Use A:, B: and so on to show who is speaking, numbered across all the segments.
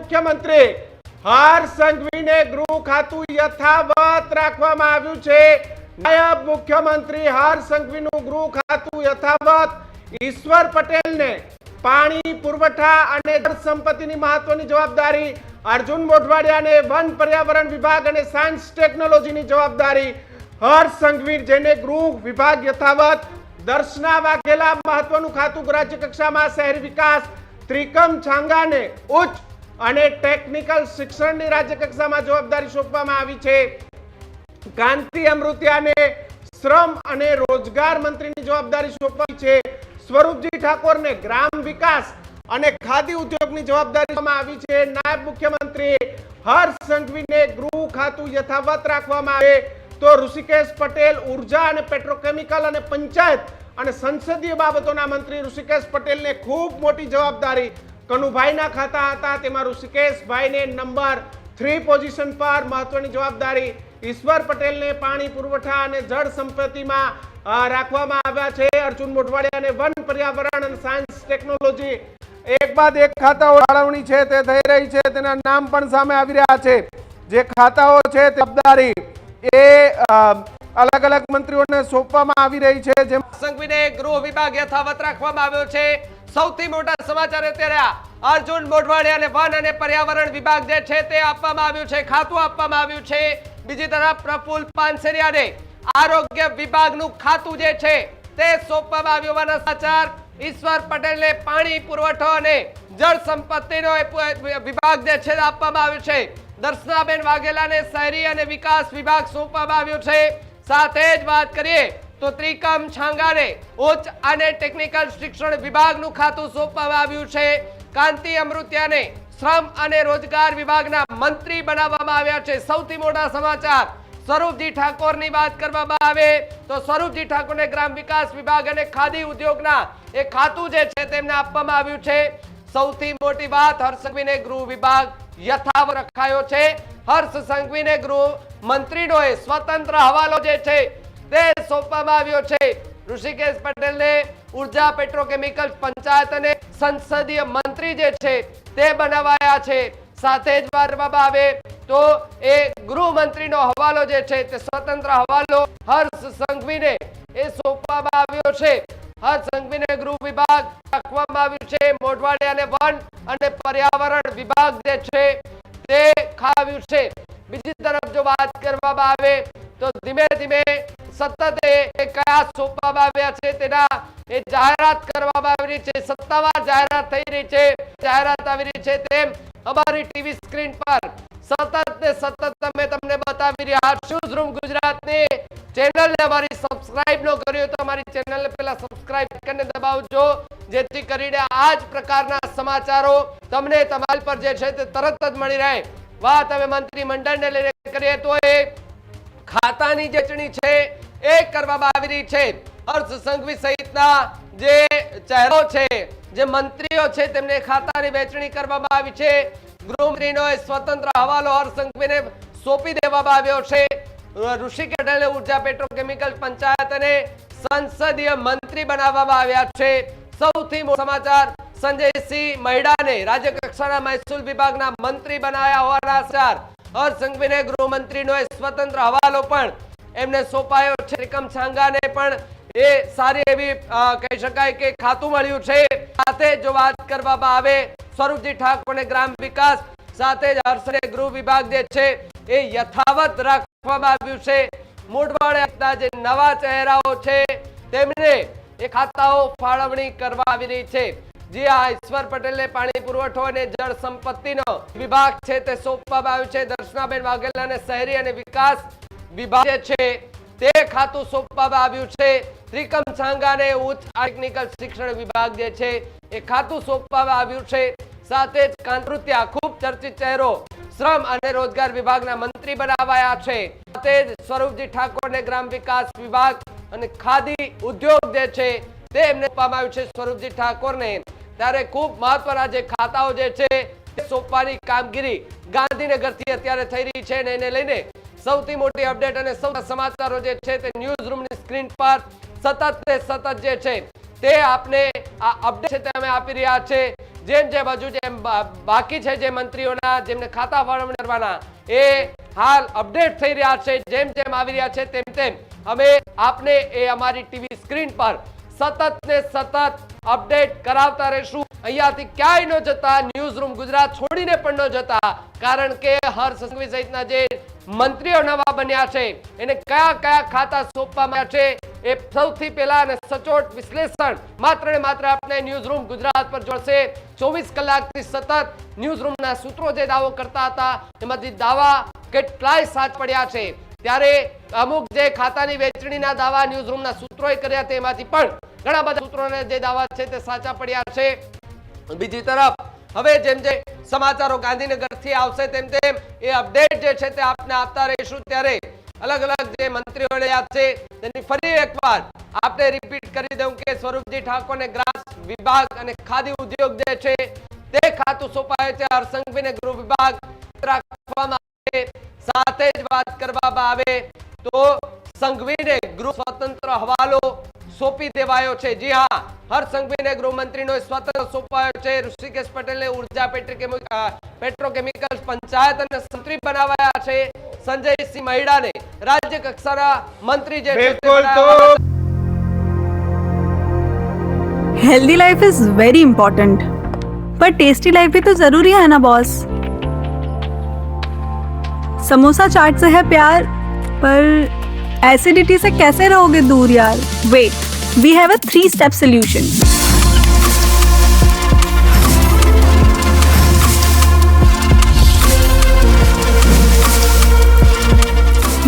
A: મુખ્યમંત્રી હર્ષ સંઘવીને ગૃહ ખાતું યથાવત રાખવામાં આવ્યું છે। નાયબ મુખ્યમંત્રી હર્ષ સંઘવીનું ગૃહ ખાતું યથાવત, ઈશ્વર પટેલને પાણી પુરવઠા અને જળ સંપત્તિની મહત્વની જવાબદારી, અર્જુન મોઢવાડિયાને વન પર્યાવરણ વિભાગ અને સાયન્સ ટેકનોલોજીની જવાબદારી, હર્ષ સંઘવી જેને ગૃહ વિભાગ યથાવત, દર્શના વાઘેલા મહત્વનું ખાતું રાજ્ય કક્ષામાં શહેરી વિકાસ, ત્રિકમ છાંગાને ઉચ્ચ અને ટેકનિકલ શિક્ષણની રાજ્ય કક્ષામાં જવાબદારી સોંપવામાં આવી છે। કાંતિ અમૃતિયાને શ્રમ અને રોજગાર મંત્રીની જવાબદારી સોંપાઈ છે। સ્વરૂપજી ઠાકોરને ગ્રામ વિકાસ અને ખાદી ઉદ્યોગની જવાબદારી આપવામાં આવી છે। નાયબ મુખ્યમંત્રી હર્ષ સંઘવીને ગૃહ ખાતું યથાવત રાખવામાં આવે તો ઋષિકેશ પટેલ ઉર્જા અને પેટ્રોકેમિકલ અને પંચાયત અને સંસદીય બાબતોના મંત્રી ઋષિકેશ પટેલને ખૂબ મોટી જવાબદારી કનુભાઈના ખાતા હતા, તેમાં ઋષિકેશભાઈને નંબર 3 પોઝિશન પર મહત્વની જવાબદારી, ઈશ્વર પટેલને પાણી પુરવઠા અને જળ સંપત્તિમાં રાખવામાં આવ્યા છે। અર્જુન મોઢવાડિયાને વન પર્યાવરણ અને સાયન્સ ટેકનોલોજી। એક બાદ એક ખાતાઓ જાળવણી છે તે થઈ રહી છે, તેના નામ પણ સામે આવી રહ્યા છે। જે ખાતાઓ છે તે જવાબદારી એ અલગ અલગ મંત્રીઓને સોંપવામાં આવી રહી છે। જેમ
B: સંઘવીને ગૃહ વિભાગ યથાવત રાખવામાં આવ્યો છે। સૌથી મોટા સમાચાર અત્યારે અર્જુન મોઢવાડિયાને વન અને પર્યાવરણ વિભાગ જે છે તે આપવામાં આવ્યું છે, ખાતું આપવામાં આવ્યું છે। બીજી તરફ પ્રફુલ્લ પાનસેરિયાને આરોગ્ય વિભાગનું ખાતું જે છે તે સોંપવામાં આવ્યું હોવાના સમાચાર। ઈશ્વર પટેલને પાણી પુરવઠો અને જળ સંપત્તિનો વિભાગ જે છે આપવામાં આવ્યું છે। દર્શનાબેન વાઘેલાને શહેરી અને વિકાસ વિભાગ સોંપવામાં આવ્યો છે। સાથે જ વાત કરીએ તો ત્રિકમ છાંગાને ઉચ્ચ અને ટેકનિકલ શિક્ષણ વિભાગનું ખાતું સોંપવામાં આવ્યું છે। કાંતિ અમૃતિયાને શ્રમ અને રોજગાર વિભાગના મંત્રી બનાવવામાં આવ્યા છે। સૌથી મોટા સમાચાર સ્વરૂપજી ઠાકોરની વાત કરવામાં આવે તો સ્વરૂપજી ઠાકોરને ગ્રામ વિકાસ વિભાગ અને ખાદી ઉદ્યોગના એ ખાતું જે છે તેમને આપવામાં આવ્યું છે। સૌથી મોટી વાત હર્ષ સંઘવીને ગૃહ વિભાગ યથાવત રખાયો છે। હર્ષ સંઘવીને ગૃહ મંત્રીનો એ સ્વતંત્ર હવાલો જે છે તે સોંપવામાં આવ્યો છે। ઋષિકેશ પટેલને ઉર્જા પેટ્રોકેમિકલ પંચાયત અને સંસદીય મંત્રી જે છે તે બનાવાયા છે। સાથે જ કરવામાં આવે તો એ ગૃહ મંત્રીનો હવાલો જે છે તે સ્વતંત્ર હવાલો હર્ષ સંઘવીને એ સોંપવામાં આવ્યો છે। હર્ષ સંઘવીને ગૃહ વિભાગ રાખવામાં આવ્યું છે। મોઢવાડિયાને વન અને પર્યાવરણ વિભાગ જે છે તે ખાવ્યું છે। બીજી તરફ જો વાત કરવામાં આવે તો ધીમે ધીમે સતત એ કયા સોંપવામાં આવ્યા છે તેના એ જાહેરાત કરવામાં આવી રહી છે। સત્તાવાર જાહેરાત થઈ રહી છે, જાહેરાત આવી રહી છે તેમ અમારી ટીવી સ્ક્રીન પર સતત અમે તમને બતાવી રહ્યા છું। ન્યૂઝરૂમ ગુજરાતની ચેનલને અમારી સબસ્ક્રાઇબ ન કર્યો તો અમારી ચેનલને પહેલા સબસ્ક્રાઇબ કરીને દબાવજો, જેથી કરીને આ જ પ્રકારના સમાચારો તમને તમારી પર જે છે તે તરત જ મળી રહે। વાત હવે મંત્રીમંડળને લઈને કરીએ તો એ ખાતાની વહેંચણી છે એ કરવામાં આવી રહી છે। હર્ષ સંઘવી સહિતના જે ચહેરો છે, જે મંત્રીઓ છે તેમને ખાતાની વહેંચણી કરવામાં આવી છે। ગૃહમંત્રીનો સ્વતંત્ર હવાલો હર્ષ સંઘવીને સોંપી દેવામાં આવ્યો છે। ઋષિકેશ પટેલને ઉર્જા પેટ્રોકેમિકલ પંચાયત અને સંસદીય મંત્રી બનાવવામાં આવ્યા છે। સૌથી મોટો સમાચાર સંજયસિંહ મહેડાને રાજ્ય કક્ષાના મહેસૂલ વિભાગના મંત્રી બનાવ્યા હોવાના સમાચાર। હર્ષ સંઘવીને ગૃહમંત્રીનો સ્વતંત્ર હવાલો પણ એમને સોંપાયો છે। ત્રિકમ છાંગાને પણ એ સારી એવી કહી શકાય કે ખાતું મળ્યું છે। સાથે જો વાત કરવામાં આવે સ્વરૂપજી ઠાકોરને ગ્રામ વિકાસ, સાથે જ હર્ષને ગૃહ વિભાગ જે છે એ યથાવત રાખવામાં આવ્યું છે। મોઢવાડિયાના જે નવા ચહેરાઓ છે તેમને એ ખાતાઓ ફાળવણી કરવા આવી રહી છે। જી હા, ઈશ્વર પટેલને પાણી પુરવઠો અને જળ સંપત્તિનો વિભાગ છે તે સોંપવામાં આવ્યું છે। દર્શનાબેન વાઘેલાને શહેરી અને વિકાસ વિભાગ જે છે તે ખાતું સોંપવામાં આવ્યું છે। ત્રિકમ છાંગાને ઉચ્ચ ટેકનિકલ શિક્ષણ વિભાગ જે છે એ ખાતું સોંપવામાં આવ્યું છે। સાથે જ કાંતૃત્યા ખૂબ ચર્ચિત ચહેરો શ્રમ અને રોજગાર વિભાગના મંત્રી બનાવાયા છે। સાથે જ સ્વરૂપજી ઠાકોરને ગ્રામ વિકાસ વિભાગ અને ખાદી ઉદ્યોગ જે છે તે એમને સોંપવામાં આવ્યું છે સ્વરૂપજી ઠાકોરને। ત્યારે ખૂબ મહત્વના જે ખાતાઓ જે છે સોંપવાની કામગીરી ગાંધીનગરથી અત્યારે થઈ રહી છે, એને લઈને સૌથી મોટી અપડેટ અને સૌથી સમાચારો જે છે તે ન્યૂઝ રૂમની સ્ક્રીન પર સતત જે છે તે આપને આ અપડેટ છે તે અમે આપી રહ્યા છે। જેમ જેમ હજુ જેમ બાકી છે જે મંત્રીઓના જેમને ખાતા ફાળવણી કરવાના એ હાલ અપડેટ થઈ રહ્યા છે, જેમ જેમ આવી રહ્યા છે તેમ તેમ અમે આપને એ અમારી ટીવી સ્ક્રીન પર સતત ને સતત અપડેટ કરાવતા રહીશું। અહીંયાથી ક્યાંય ન જતા, ન્યૂઝ રૂમ ગુજરાત છોડીને પણ ન જતા, કારણ કે હર્ષ સંઘવી સહિતના જે મંત્રીઓ નવા બન્યા છે એને કયા કયા ખાતા સોંપવામાં આવ્યા છે એ સૌથી પહેલા અને સચોટ વિશ્લેષણ માત્ર ને માત્ર આપણે ન્યૂઝ રૂમ ગુજરાત પર જોડશે। 24 કલાકથી સતત ન્યૂઝ રૂમના સૂત્રો જે દાવો કરતા હતા એમાંથી દાવા કેટલાય સાચ પડ્યા છે, ત્યારે અમુક જે ખાતાની વેચણીના દાવા ન્યૂઝ રૂમના સૂત્રોએ કર્યા તેમાંથી પણ ઘણા બધા સૂત્રોને જે દાવા છે તે સાચા પડ્યા છે। બીજી તરફ હવે જેમ જે સમાચારો ગાંધીનગરથી આવશે તેમ તેમ એ અપડેટ જે છે તે આપને આપતા રહીશું। ત્યારે અલગ અલગ જે મંત્રીઓ યાદ છે તેની ફરી એકવાર આપણે રિપીટ કરી દઉં કે સ્વરૂપજી ઠાકોરને ગ્રાસ વિભાગ અને ખાદી ઉદ્યોગ જે છે તે ખાતું સોંપાયું છે। હર્ષ સંઘવીને ગૃહ વિભાગ રાખવામાં આવે, સાથે જ વાત કરવામાં આવે તો સંઘવીને ગૃહ સ્વતંત્ર હવાલો સોંપી દેવાયો છે। જી હા, હર્ષ સંઘવીને ગૃહમંત્રીનો સ્વતંત્ર સોંપાયો છે। ઋષિકેશ પટેલને ઉર્જા પેટ્રોકેમિકલ્સ પંચાયત અને મંત્રી બનાવાયા છે। સંજયસિંહ મહિડાને રાજ્ય કક્ષાના મંત્રી જે છે તે બનાવાયા।
C: Healthy life is very important, पर टेस्टी लाइफ भी तो जरूरी है ना बॉस। समोसा चाट से है प्यार, पर एसिडिटी से कैसे रहोगे दूर यार। Wait, we have a 3-step solution।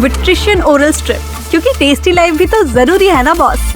C: विट्रिशियन ओरल स्ट्रिप, क्योंकि टेस्टी लाइफ भी तो जरूरी है ना बॉस।